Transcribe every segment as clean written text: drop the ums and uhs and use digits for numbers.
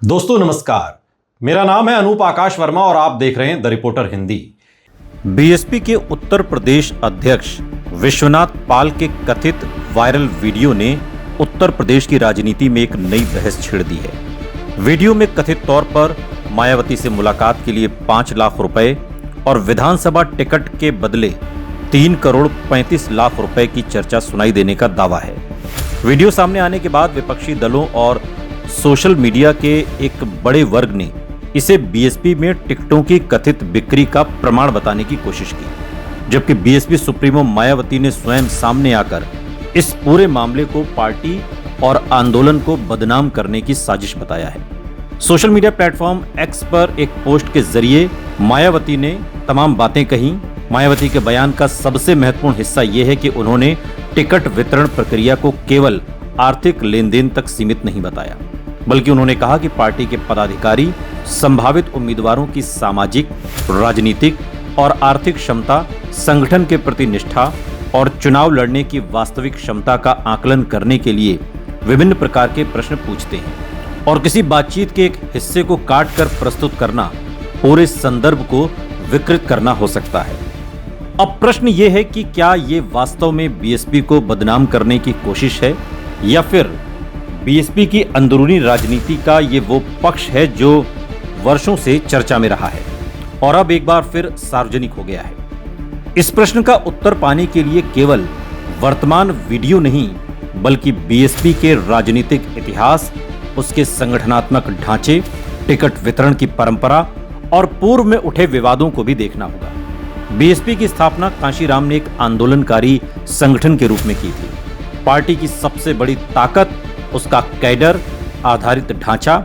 दोस्तों नमस्कार, मेरा नाम है अनूप आकाश वर्मा और आप देख रहे हैं द रिपोर्टर हिंदी। बीएसपी के उत्तर प्रदेश अध्यक्ष विश्वनाथ पाल के कथित वायरल वीडियो ने उत्तर प्रदेश की राजनीति में एक नई बहस छेड़ दी है। वीडियो में कथित तौर पर मायावती से मुलाकात के लिए 5 लाख रुपए और विधानसभा टिकट के बदले 3 करोड़ 35 लाख रुपए की चर्चा सुनाई देने का दावा है। वीडियो सामने आने के बाद विपक्षी दलों और सोशल मीडिया के एक बड़े वर्ग ने इसे बीएसपी में टिकटों की कथित बिक्री का प्रमाण बताने की कोशिश की, जबकि बीएसपी सुप्रीमो मायावती ने स्वयं सामने आकर इस पूरे मामले को पार्टी और आंदोलन को बदनाम करने की साजिश बताया है। सोशल मीडिया प्लेटफॉर्म एक्स पर एक पोस्ट के जरिए मायावती ने तमाम बातें कही। मायावती के बयान का सबसे महत्वपूर्ण हिस्सा यह है कि उन्होंने टिकट वितरण प्रक्रिया को केवल आर्थिक लेन देन तक सीमित नहीं बताया, बल्कि उन्होंने कहा कि पार्टी के पदाधिकारी संभावित उम्मीदवारों की सामाजिक, राजनीतिक और आर्थिक क्षमता, संगठन के प्रति निष्ठा और चुनाव लड़ने की वास्तविक क्षमता का आकलन करने के लिए विभिन्न प्रकार के प्रश्न पूछते हैं और किसी बातचीत के एक हिस्से को काट कर प्रस्तुत करना पूरे संदर्भ को विकृत करना हो सकता है। अब प्रश्न यह है कि क्या ये वास्तव में बीएसपी को बदनाम करने की कोशिश है या फिर बीएसपी की अंदरूनी राजनीति का ये वो पक्ष है जो वर्षों से चर्चा में रहा है और अब एक बार फिर सार्वजनिक हो गया है। इस प्रश्न का उत्तर पाने के लिए केवल वर्तमान वीडियो नहीं बल्कि बीएसपी के राजनीतिक इतिहास, उसके संगठनात्मक ढांचे, टिकट वितरण की परंपरा और पूर्व में उठे विवादों को भी देखना होगा। बीएसपी की स्थापना कांशीराम ने एक आंदोलनकारी संगठन के रूप में की थी। पार्टी की सबसे बड़ी ताकत उसका कैडर आधारित ढांचा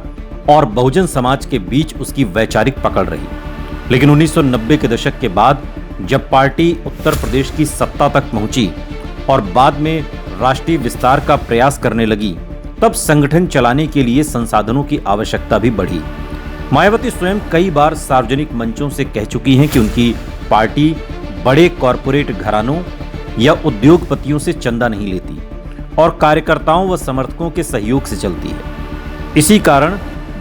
और बहुजन समाज के बीच उसकी वैचारिक पकड़ रही। लेकिन 1990 के दशक के बाद जब पार्टी उत्तर प्रदेश की सत्ता तक पहुंची और बाद में राष्ट्रीय विस्तार का प्रयास करने लगी, तब संगठन चलाने के लिए संसाधनों की आवश्यकता भी बढ़ी। मायावती स्वयं कई बार सार्वजनिक मंचों से कह चुकी हैं कि उनकी पार्टी बड़े कॉरपोरेट घरानों या उद्योगपतियों से चंदा नहीं लेती और कार्यकर्ताओं व समर्थकों के सहयोग से चलती है। इसी कारण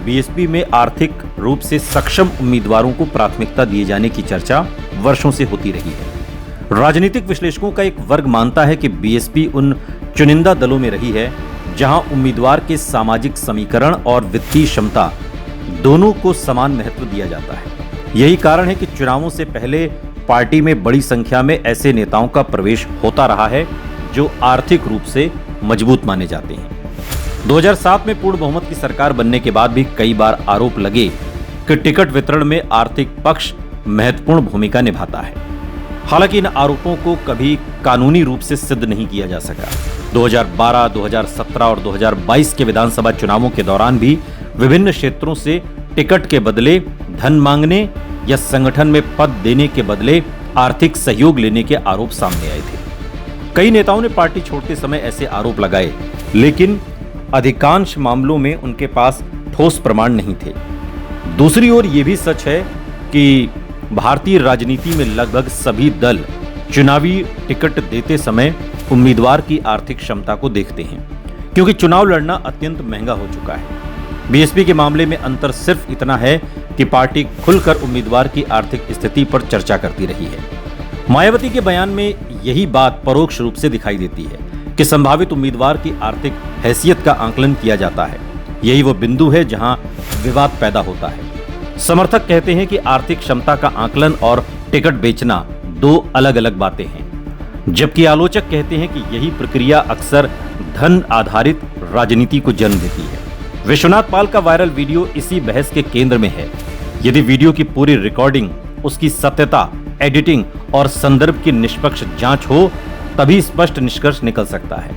बीएसपी में आर्थिक रूप से सक्षम उम्मीदवारों को प्राथमिकता दिए जाने की चर्चा वर्षों से होती रही है। राजनीतिक विश्लेषकों का एक वर्ग मानता है कि बीएसपी उन चुनिंदा दलों में रही है जहां उम्मीदवार के सामाजिक समीकरण और वित्तीय क्षमता दोनों को समान महत्व दिया जाता है। यही कारण है कि चुनावों से पहले पार्टी में बड़ी संख्या में ऐसे नेताओं का प्रवेश होता रहा है जो आर्थिक रूप से मजबूत माने जाते हैं। 2007 में पूर्ण बहुमत की सरकार बनने के बाद भी कई बार आरोप लगे कि टिकट वितरण में आर्थिक पक्ष महत्वपूर्ण भूमिका निभाता है। हालांकि इन आरोपों को कभी कानूनी रूप से सिद्ध नहीं किया जा सका। 2012, 2017 और 2022 के विधानसभा चुनावों के दौरान भी विभिन्न क्षेत्रों से टिकट के बदले धन मांगने या संगठन में पद देने के बदले आर्थिक सहयोग लेने के आरोप सामने आए थे। कई नेताओं ने पार्टी छोड़ते समय ऐसे आरोप लगाए, लेकिन अधिकांश मामलों में उनके पास ठोस प्रमाण नहीं थे। दूसरी ओर यह भी सच है कि भारतीय राजनीति में लगभग सभी दल चुनावी टिकट देते समय उम्मीदवार की आर्थिक क्षमता को देखते हैं, क्योंकि चुनाव लड़ना अत्यंत महंगा हो चुका है। बीएसपी के मामले में अंतर सिर्फ इतना है कि पार्टी खुलकर उम्मीदवार की आर्थिक स्थिति पर चर्चा करती रही है। मायावती के बयान में यही बात परोक्ष रूप से दिखाई देती है कि संभावित उम्मीदवार की आर्थिक हैसियत का आकलन किया जाता है। यही वो बिंदु है जहां विवाद पैदा होता है। समर्थक कहते हैं कि आर्थिक क्षमता का आकलन और टिकट बेचना दो अलग अलग बातें हैं, जबकि आलोचक कहते हैं कि यही प्रक्रिया अक्सर धन आधारित राजनीति को जन्म देती है। विश्वनाथ पाल का वायरल वीडियो इसी बहस के केंद्र में है। यदि वीडियो की पूरी रिकॉर्डिंग, उसकी सत्यता, एडिटिंग और संदर्भ की निष्पक्ष जांच हो, तभी स्पष्ट निष्कर्ष निकल सकता है।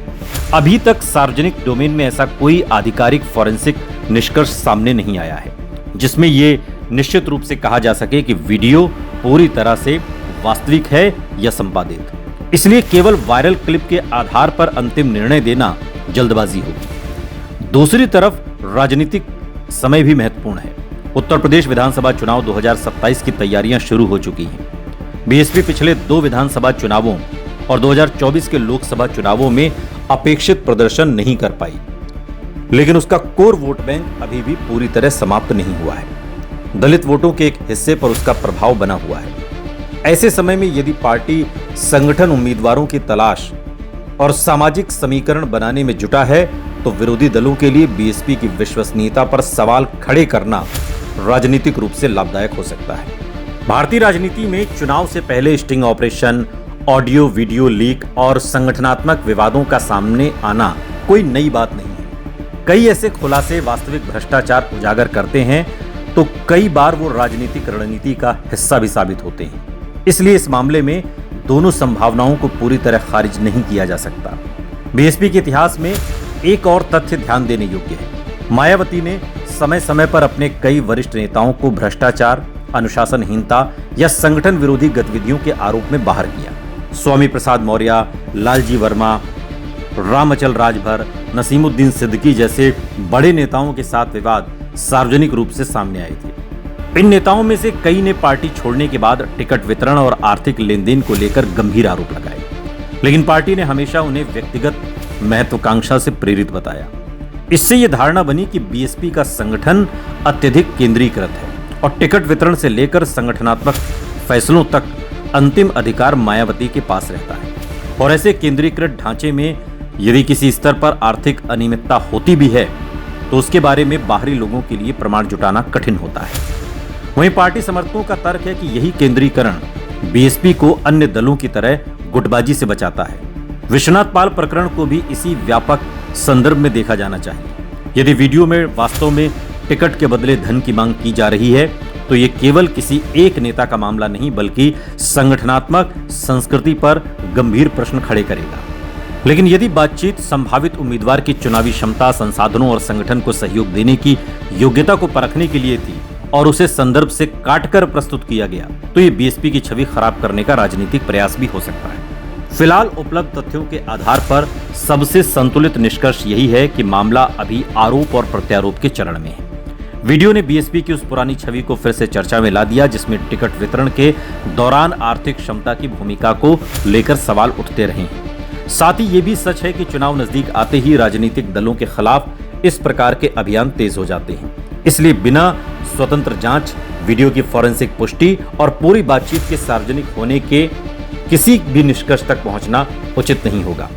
अभी तक सार्वजनिक डोमेन में ऐसा कोई आधिकारिक फॉरेंसिक निष्कर्ष सामने नहीं आया है जिसमें यह निश्चित रूप से कहा जा सके कि वीडियो पूरी तरह से वास्तविक है या संपादित। इसलिए केवल वायरल क्लिप के आधार पर अंतिम निर्णय देना जल्दबाजी होगी। दूसरी तरफ राजनीतिक समय भी महत्वपूर्ण है। उत्तर प्रदेश विधानसभा चुनाव 2027 की तैयारियां शुरू हो चुकी हैं। बीएसपी पिछले 2 विधानसभा चुनावों और 2024 के लोकसभा चुनावों में अपेक्षित प्रदर्शन नहीं कर पाई। लेकिन उसका कोर वोट बैंक अभी भी पूरी तरह समाप्त नहीं हुआ है। दलित वोटों के एक हिस्से पर उसका प्रभाव बना हुआ है। ऐसे समय में यदि पार्टी संगठन उम्मीदवारों की तलाश और सामाजिक समीकरण बनाने में जुटा है तो विरोधी दलों के लिए बीएसपी की विश्वसनीयता पर सवाल खड़े करना राजनीतिक रूप से लाभदायक हो सकता है। भारतीय राजनीति में चुनाव से पहले sting operation, audio video leak और संगठनात्मक विवादों का सामने आना कोई नई बात नहीं है। कई ऐसे खुलासे वास्तविक भ्रष्टाचार उजागर करते हैं तो कई बार वो राजनीतिक रणनीति का हिस्सा भी साबित होते हैं। इसलिए इस मामले में दोनों संभावनाओं को पूरी तरह खारिज नहीं किया जा सकता। बीएसपी के इतिहास में एक और तथ्य ध्यान देने योग्य है। मायावती ने समय समय पर अपने कई वरिष्ठ नेताओं को भ्रष्टाचार, अनुशासनहीनता या संगठन विरोधी गतिविधियों के आरोप में बाहर किया। स्वामी प्रसाद मौर्य, लालजी वर्मा, रामअचल राजभर, नसीमुद्दीन सिद्दीकी जैसे बड़े नेताओं के साथ विवाद सार्वजनिक रूप से सामने आए थे। इन नेताओं में से कई ने पार्टी छोड़ने के बाद टिकट वितरण और आर्थिक लेनदेन को लेकर गंभीर आरोप लगाए, लेकिन पार्टी ने हमेशा उन्हें व्यक्तिगत महत्वाकांक्षा से प्रेरित बताया। इससे यह धारणा बनी कि बीएसपी का संगठन अत्यधिक केंद्रीकृत है और टिकट वितरण से लेकर संगठनात्मक फैसलों तक अंतिम अधिकार मायावती के पास रहता है। और ऐसे केंद्रीकृत ढांचे में यदि किसी स्तर पर आर्थिक अनियमितता होती भी है तो उसके बारे में बाहरी लोगों के लिए प्रमाण जुटाना कठिन होता है। वहीं पार्टी समर्थकों का तर्क है कि यही केंद्रीकरण बीएसपी को अन्य दलों की तरह गुटबाजी से बचाता है। विश्वनाथ पाल प्रकरण को भी इसी व्यापक संदर्भ में देखा जाना चाहिए। यदि वीडियो में वास्तव में टिकट के बदले धन की मांग की जा रही है तो ये केवल किसी एक नेता का मामला नहीं बल्कि संगठनात्मक संस्कृति पर गंभीर प्रश्न खड़े करेगा। लेकिन यदि बातचीत संभावित उम्मीदवार की चुनावी क्षमता, संसाधनों और संगठन को सहयोग देने की योग्यता को परखने के लिए थी और उसे संदर्भ से काटकर प्रस्तुत किया गया तो ये बीएसपी की छवि खराब करने का राजनीतिक प्रयास भी हो सकता है। फिलहाल उपलब्ध तथ्यों के आधार पर सबसे संतुलित निष्कर्ष यही है कि मामला अभी आरोप और प्रत्यारोप के चरण में है। वीडियो ने बीएसपी की उस पुरानी छवि को फिर से चर्चा में ला दिया जिसमें टिकट वितरण के दौरान आर्थिक क्षमता की भूमिका को लेकर सवाल उठते रहे हैं। साथ ही ये भी सच है कि चुनाव नजदीक आते ही राजनीतिक दलों के खिलाफ इस प्रकार के अभियान तेज हो जाते हैं। इसलिए बिना स्वतंत्र जांच, वीडियो की फॉरेंसिक पुष्टि और पूरी बातचीत के सार्वजनिक होने के किसी भी निष्कर्ष तक पहुंचना उचित नहीं होगा।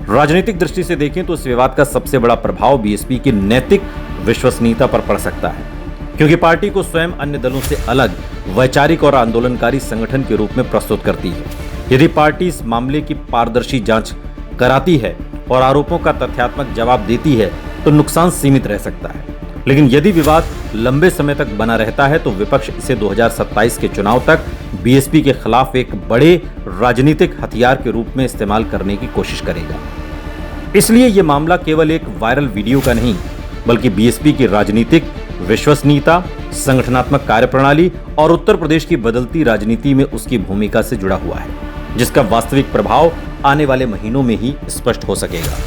राजनीतिक दृष्टि से देखें तो इस विवाद का सबसे बड़ा प्रभाव बीएसपी की नैतिक विश्वसनीयता पर पड़ सकता है, क्योंकि पार्टी को स्वयं अन्य दलों से अलग वैचारिक और आंदोलनकारी संगठन के रूप में प्रस्तुत करती है। यदि पार्टी इस मामले की पारदर्शी जांच कराती है और आरोपों का तथ्यात्मक जवाब देती है तो नुकसान सीमित रह सकता है। लेकिन यदि विवाद लंबे समय तक बना रहता है तो विपक्ष इसे 2027 के चुनाव तक बीएसपी के खिलाफ एक बड़े राजनीतिक हथियार के रूप में इस्तेमाल करने की कोशिश करेगा। इसलिए यह मामला केवल एक वायरल वीडियो का नहीं बल्कि बीएसपी की राजनीतिक विश्वसनीयता, संगठनात्मक कार्यप्रणाली और उत्तर प्रदेश की बदलती राजनीति में उसकी भूमिका से जुड़ा हुआ है, जिसका वास्तविक प्रभाव आने वाले महीनों में ही स्पष्ट हो सकेगा।